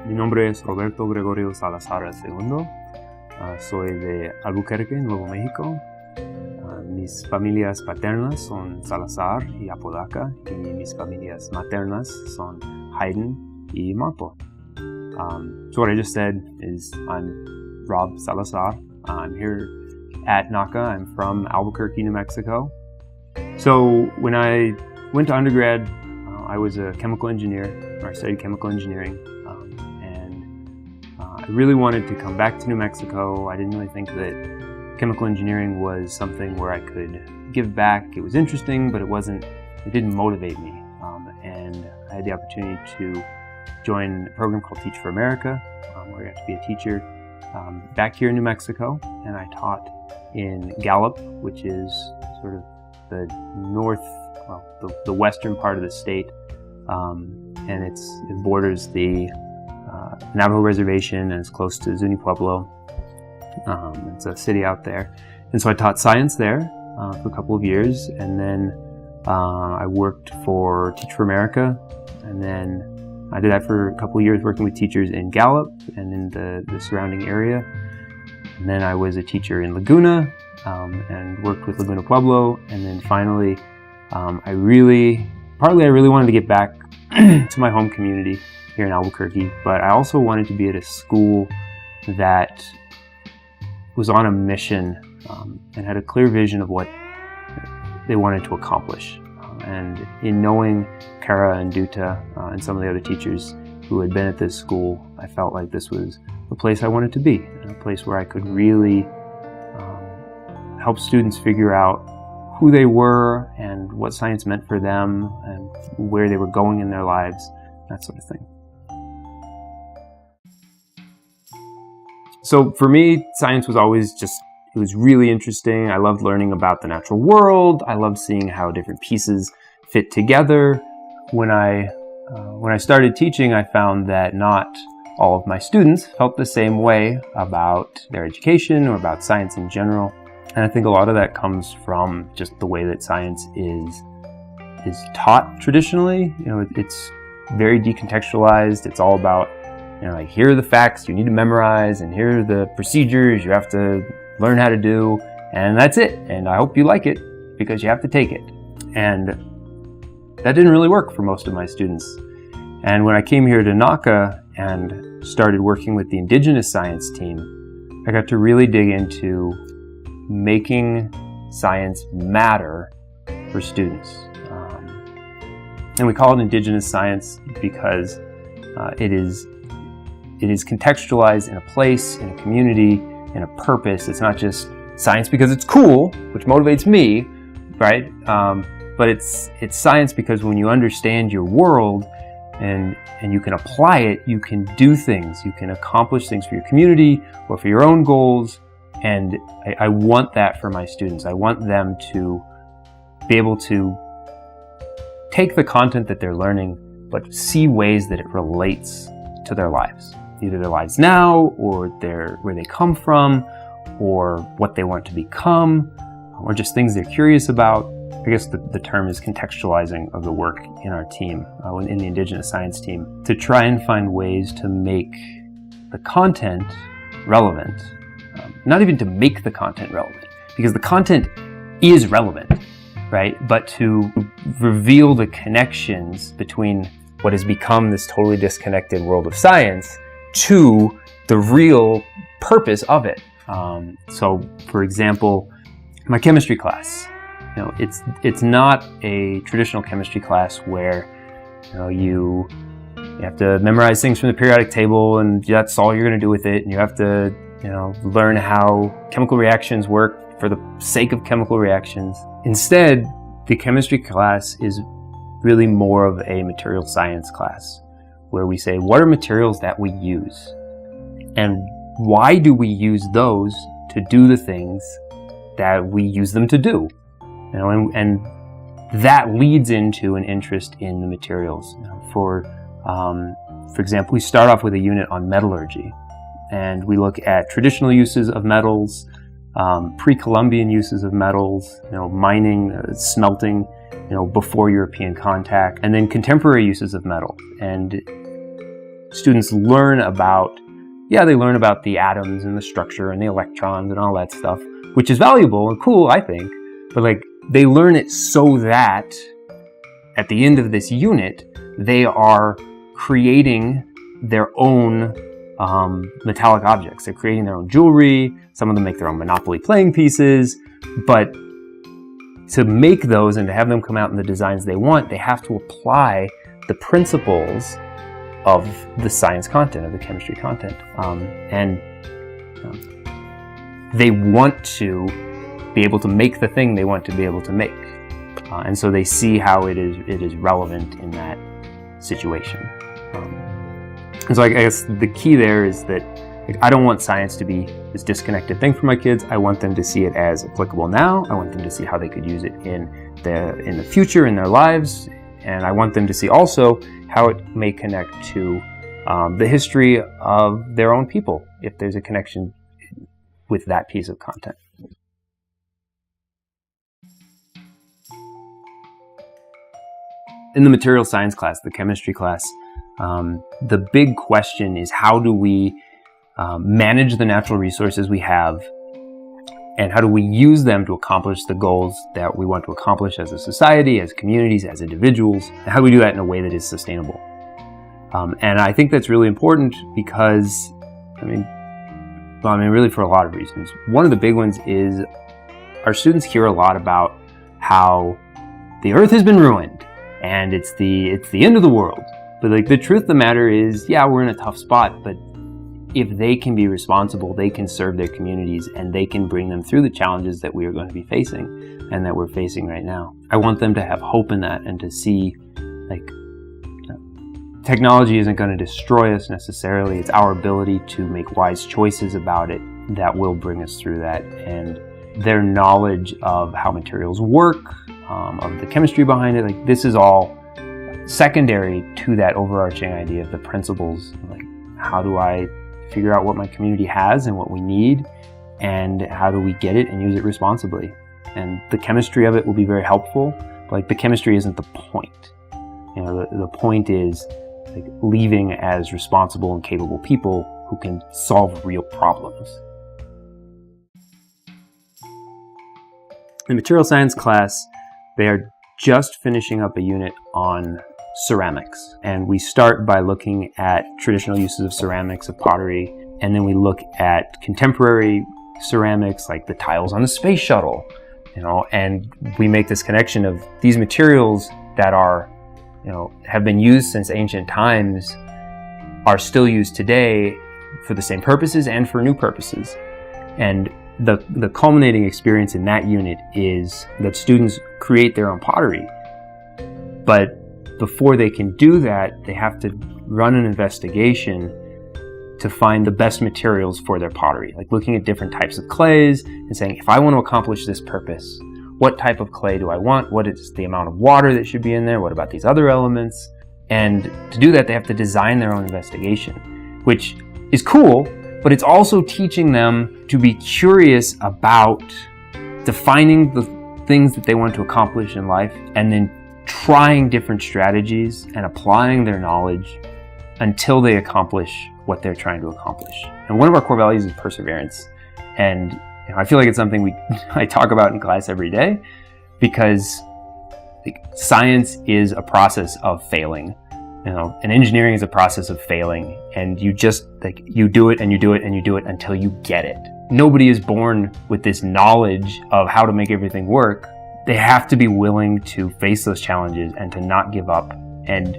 Mi nombre es Roberto Gregorio Salazar II. Soy de Albuquerque, Nuevo México. Mis familias paternas son Salazar y Apodaca, y mis familias maternas son Hayden y Marple. So what I just said is I'm Rob Salazar. I'm here at NACA. I'm from Albuquerque, New Mexico. So when I went to undergrad, I was a chemical engineer, or I studied chemical engineering, and I really wanted to come back to New Mexico. I didn't really think that chemical engineering was something where I could give back. It was interesting, but it didn't motivate me. And I had the opportunity to join a program called Teach for America, where I got to be a teacher back here in New Mexico, and I taught in Gallup, which is sort of the the western part of the state, and it borders the Navajo Reservation, and it's close to Zuni Pueblo. It's a city out there, and so I taught science there for a couple of years, and then I worked for Teach for America, and then I did that for a couple of years working with teachers in Gallup and in the surrounding area. And then I was a teacher in Laguna and worked with Laguna Pueblo. And then finally, I really wanted to get back to my home community here in Albuquerque, but I also wanted to be at a school that was on a mission and had a clear vision of what they wanted to accomplish. And in knowing Kara and Duta and some of the other teachers who had been at this school, I felt like this was the place I wanted to be, and a place where I could really help students figure out who they were and what science meant for them and where they were going in their lives, that sort of thing. So for me, science was always it was really interesting. I loved learning about the natural world. I loved seeing how different pieces fit together. When I started teaching, I found that not all of my students felt the same way about their education or about science in general. And I think a lot of that comes from just the way that science is taught traditionally. It's very decontextualized. It's all about, like, here are the facts you need to memorize, and here are the procedures you have to learn how to do, and that's it. And I hope you like it because you have to take it. And that didn't really work for most of my students. And when I came here to NACA and started working with the Indigenous science team, I got to really dig into making science matter for students. And we call it Indigenous science because it is contextualized in a place, in a community, in a purpose. It's not just science because it's cool, which motivates me, right? But it's science because when you understand your world and you can apply it, you can do things. You can accomplish things for your community or for your own goals. And I want that for my students. I want them to be able to take the content that they're learning, but see ways that it relates to their lives. Either their lives now, or where they come from, or what they want to become, or just things they're curious about. I guess the term is contextualizing of the work in our team, in the Indigenous science team, to try and find ways to make the content relevant. Not even to make the content relevant, because the content is relevant, right? But to reveal the connections between what has become this totally disconnected world of science to the real purpose of it. So, for example, my chemistry class, it's not a traditional chemistry class where you have to memorize things from the periodic table and that's all you're going to do with it, and you have to learn how chemical reactions work for the sake of chemical reactions. Instead, the chemistry class is really more of a material science class, where we say, what are materials that we use? And why do we use those to do the things that we use them to do? And that leads into an interest in the materials. For example, we start off with a unit on metallurgy, and we look at traditional uses of metals, pre-Columbian uses of metals, mining, smelting, before European contact, and then contemporary uses of metal. And students learn about, they learn about the atoms and the structure and the electrons and all that stuff, which is valuable and cool, I think. But like, they learn it so that at the end of this unit, they are creating their own metallic objects. They're creating their own jewelry. Some of them make their own Monopoly playing pieces. But to make those and to have them come out in the designs they want, they have to apply the principles of the science content, of the chemistry content. They want to be able to make the thing they want to be able to make. And so they see how it is relevant in that situation. And so I guess the key there is that I don't want science to be this disconnected thing for my kids. I want them to see it as applicable now. I want them to see how they could use it in the future, in their lives. And I want them to see also how it may connect to the history of their own people, if there's a connection with that piece of content. In the material science class, the chemistry class, the big question is, how do we manage the natural resources we have, and how do we use them to accomplish the goals that we want to accomplish as a society, as communities, as individuals, and how do we do that in a way that is sustainable? And I think that's really important because, really for a lot of reasons. One of the big ones is our students hear a lot about how the earth has been ruined and it's the end of the world. But like, the truth of the matter is, we're in a tough spot, but if they can be responsible, they can serve their communities and they can bring them through the challenges that we are going to be facing and that we're facing right now. I want them to have hope in that and to see, technology isn't going to destroy us necessarily. It's our ability to make wise choices about it that will bring us through that. And their knowledge of how materials work, of the chemistry behind it, this is all secondary to that overarching idea of the principles. How do I figure out what my community has and what we need, and how do we get it and use it responsibly? And the chemistry of it will be very helpful, but the chemistry isn't the point. The point is leaving as responsible and capable people who can solve real problems. In material science class, they are just finishing up a unit on ceramics. And we start by looking at traditional uses of ceramics, of pottery, and then we look at contemporary ceramics like the tiles on the space shuttle, and we make this connection of these materials that are, have been used since ancient times, are still used today for the same purposes and for new purposes. And the culminating experience in that unit is that students create their own pottery. But before they can do that, they have to run an investigation to find the best materials for their pottery, looking at different types of clays and saying, if I want to accomplish this purpose, what type of clay do I want? What is the amount of water that should be in there? What about these other elements? And to do that, they have to design their own investigation, which is cool, but it's also teaching them to be curious about defining the things that they want to accomplish in life, and then trying different strategies and applying their knowledge until they accomplish what they're trying to accomplish. And one of our core values is perseverance. And I feel like it's something I talk about in class every day, because science is a process of failing. And engineering is a process of failing. And you just you do it and you do it and you do it until you get it. Nobody is born with this knowledge of how to make everything work. They have to be willing to face those challenges and to not give up. And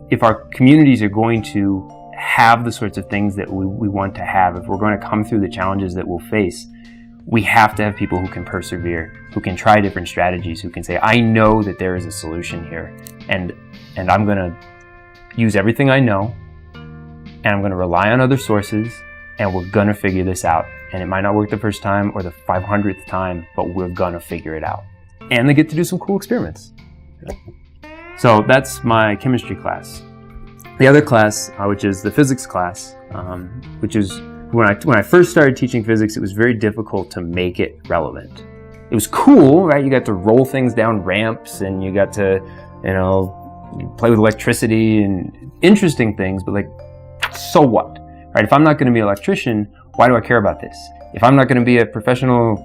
if our communities are going to have the sorts of things that we want to have, if we're going to come through the challenges that we'll face, we have to have people who can persevere, who can try different strategies, who can say, I know that there is a solution here, and I'm going to use everything I know, and I'm going to rely on other sources, and we're going to figure this out. And it might not work the first time or the 500th time, but we're going to figure it out. And they get to do some cool experiments. So that's my chemistry class. The other class, which is the physics class, which is when I first started teaching physics, it was very difficult to make it relevant. It was cool, right? You got to roll things down ramps, and you got to, play with electricity and interesting things, but like, so what, right? If I'm not going to be an electrician, why do I care about this? If I'm not going to be a professional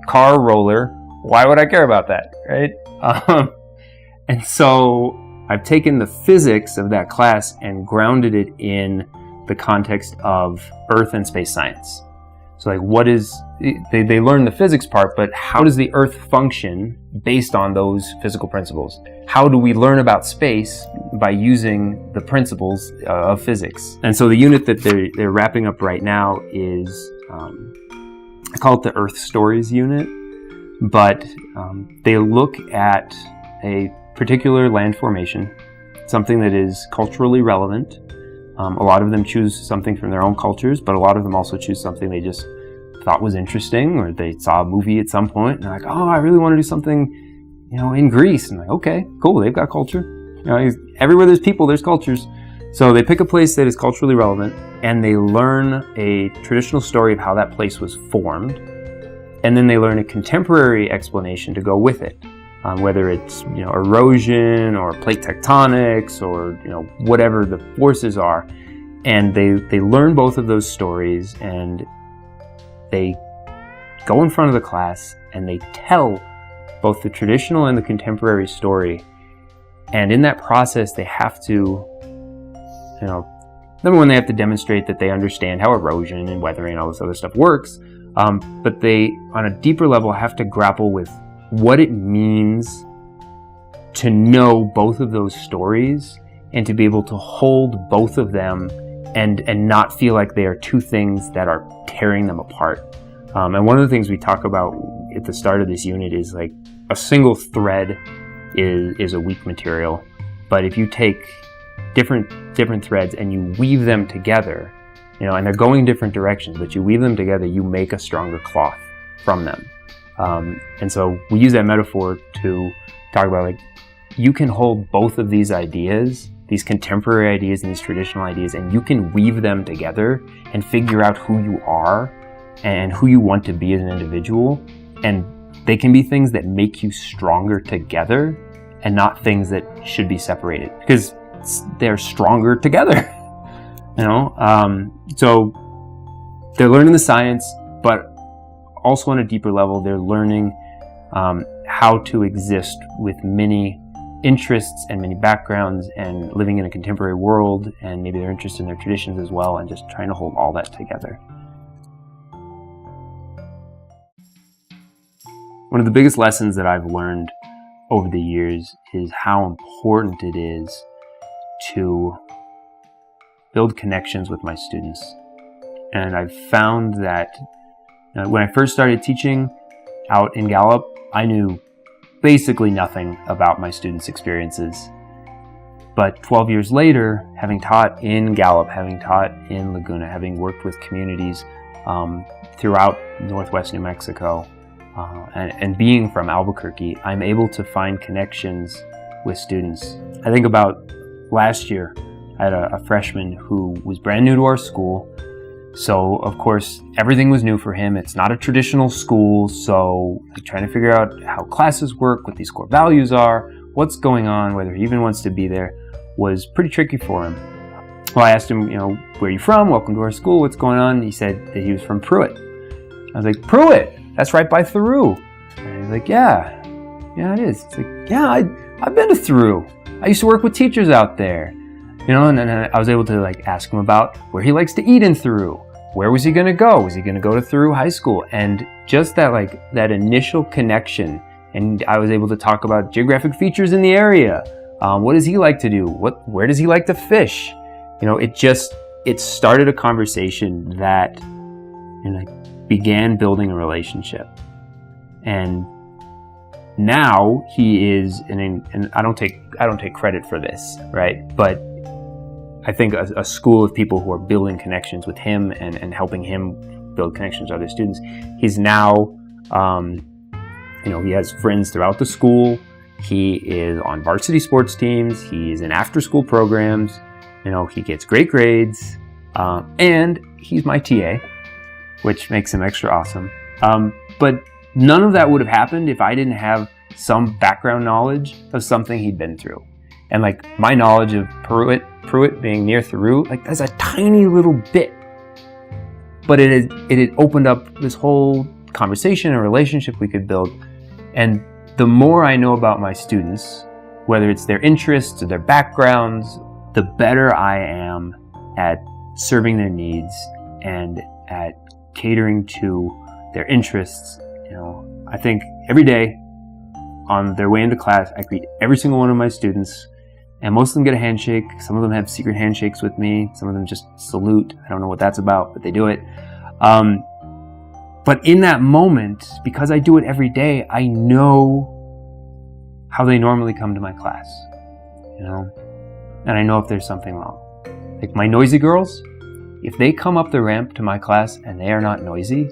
car roller, why would I care about that, right? And so I've taken the physics of that class and grounded it in the context of Earth and space science. So like, what is, they learn the physics part, but how does the Earth function based on those physical principles? How do we learn about space by using the principles of physics? And so the unit that they're wrapping up right now is, I call it the Earth Stories unit, but they look at a particular land formation, something that is culturally relevant. A lot of them choose something from their own cultures, but a lot of them also choose something they just thought was interesting, or they saw a movie at some point and they're like, oh, I really want to do something, in Greece. And like, okay, cool, they've got culture. Everywhere there's people, there's cultures. So they pick a place that is culturally relevant and they learn a traditional story of how that place was formed. And then they learn a contemporary explanation to go with it. Whether it's erosion or plate tectonics or whatever the forces are, and they learn both of those stories and they go in front of the class and they tell both the traditional and the contemporary story. And in that process, they have to, number one, they have to demonstrate that they understand how erosion and weathering and all this other stuff works. But they, on a deeper level, have to grapple with what it means to know both of those stories and to be able to hold both of them and not feel like they are two things that are tearing them apart. And one of the things we talk about at the start of this unit is like a single thread is a weak material, but if you take different threads and you weave them together, and they're going different directions, but you weave them together, you make a stronger cloth from them. And so we use that metaphor to talk about like, you can hold both of these ideas, these contemporary ideas and these traditional ideas, and you can weave them together and figure out who you are and who you want to be as an individual. And they can be things that make you stronger together and not things that should be separated because they're stronger together. So they're learning the science, but also on a deeper level, they're learning how to exist with many interests and many backgrounds and living in a contemporary world, and maybe they're interested in their traditions as well, and just trying to hold all that together. One of the biggest lessons that I've learned over the years is how important it is to build connections with my students. And I've found that when I first started teaching out in Gallup, I knew basically nothing about my students' experiences. But 12 years later, having taught in Gallup, having taught in Laguna, having worked with communities throughout Northwest New Mexico, and being from Albuquerque, I'm able to find connections with students. I think about last year, I had a freshman who was brand new to our school. So, of course, everything was new for him. It's not a traditional school, so trying to figure out how classes work, what these core values are, what's going on, whether he even wants to be there, was pretty tricky for him. Well, I asked him, where are you from? Welcome to our school. What's going on? And he said that he was from Pruitt. I was like, Pruitt? That's right by Thoreau. And he's like, yeah, it is. It's like, yeah, I've been to Thoreau. I used to work with teachers out there. And then I was able to ask him about where he likes to eat in Thoreau. Where was he going to go? Was he going to go to Thoreau High School? And just that initial connection. And I was able to talk about geographic features in the area. What does he like to do? Where does he like to fish? It started a conversation that began building a relationship. And now he is, and I don't take credit for this, right? But I think a school of people who are building connections with him and helping him build connections with other students. He's now, he has friends throughout the school. He is on varsity sports teams. He's in after-school programs. He gets great grades, and he's my TA, which makes him extra awesome. But none of that would have happened if I didn't have some background knowledge of something he'd been through. And like my knowledge of Pruitt being near Thoreau, like that's a tiny little bit. But it had opened up this whole conversation and relationship we could build. And the more I know about my students, whether it's their interests or their backgrounds, the better I am at serving their needs and at catering to their interests. I think every day on their way into class, I greet every single one of my students, and most of them get a handshake. Some of them have secret handshakes with me. Some of them just salute. I don't know what that's about, but they do it. But in that moment, because I do it every day, I know how they normally come to my class, and I know if there's something wrong. Like my noisy girls, if they come up the ramp to my class and they are not noisy,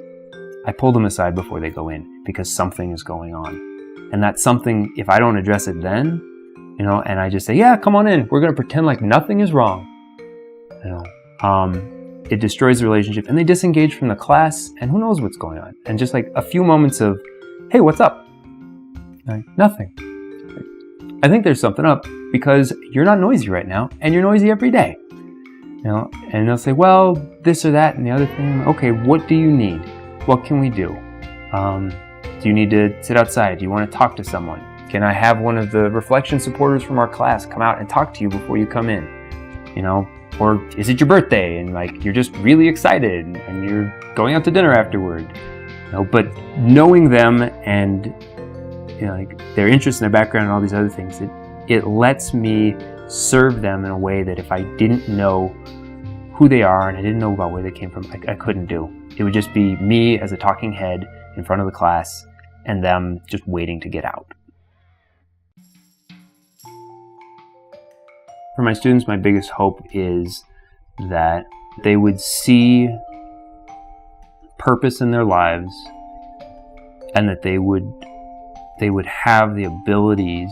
I pull them aside before they go in because something is going on. And that something, if I don't address it then, and I just say, yeah, come on in, we're going to pretend like nothing is wrong, it destroys the relationship, and they disengage from the class, and who knows what's going on. And just like a few moments of, hey, what's up? Like, nothing. I think there's something up because you're not noisy right now, and you're noisy every day. And they'll say, well, this or that and the other thing. Okay, what do you need? What can we do? Do you need to sit outside? Do you want to talk to someone? Can I have one of the reflection supporters from our class come out and talk to you before you come in? Or is it your birthday and like you're just really excited and you're going out to dinner afterward? But knowing them and like their interests and their background and all these other things, it lets me serve them in a way that if I didn't know who they are and I didn't know about where they came from, I couldn't do. It would just be me as a talking head in front of the class and them just waiting to get out. For my students, my biggest hope is that they would see purpose in their lives and that they would have the abilities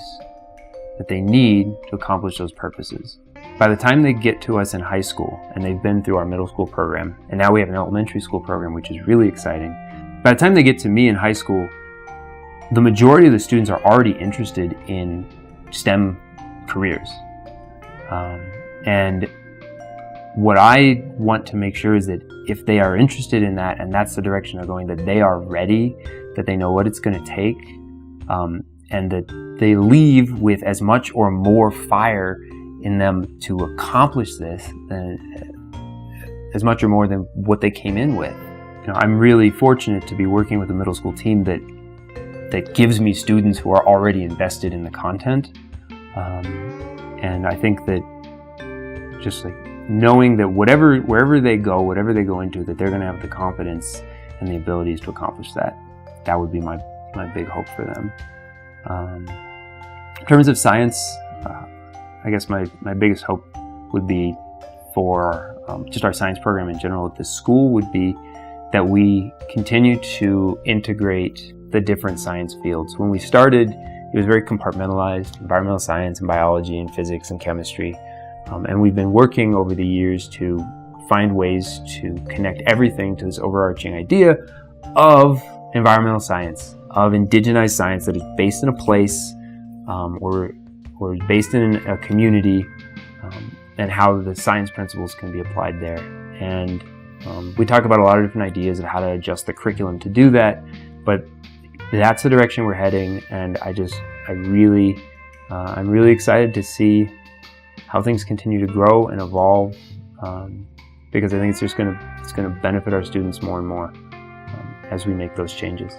that they need to accomplish those purposes. By the time they get to us in high school, and they've been through our middle school program, and now we have an elementary school program, which is really exciting. By the time they get to me in high school, the majority of the students are already interested in STEM careers. And what I want to make sure is that if they are interested in that, and that's the direction they're going, that they are ready, that they know what it's going to take, and that they leave with as much or more fire in them to accomplish this, as much or more than what they came in with. I'm really fortunate to be working with a middle school team that gives me students who are already invested in the content. And I think that just like knowing that wherever they go into, that they're going to have the confidence and the abilities to accomplish that. That would be my big hope for them. In terms of science, I guess my biggest hope would be for just our science program in general at this school would be that we continue to integrate the different science fields. When we started, it was very compartmentalized: environmental science and biology and physics and chemistry. And we've been working over the years to find ways to connect everything to this overarching idea of environmental science, of indigenized science that is based in a place or based in a community, and how the science principles can be applied there. And we talk about a lot of different ideas of how to adjust the curriculum to do that, but that's the direction we're heading. And I'm really excited to see how things continue to grow and evolve, because I think it's going to benefit our students more and more as we make those changes.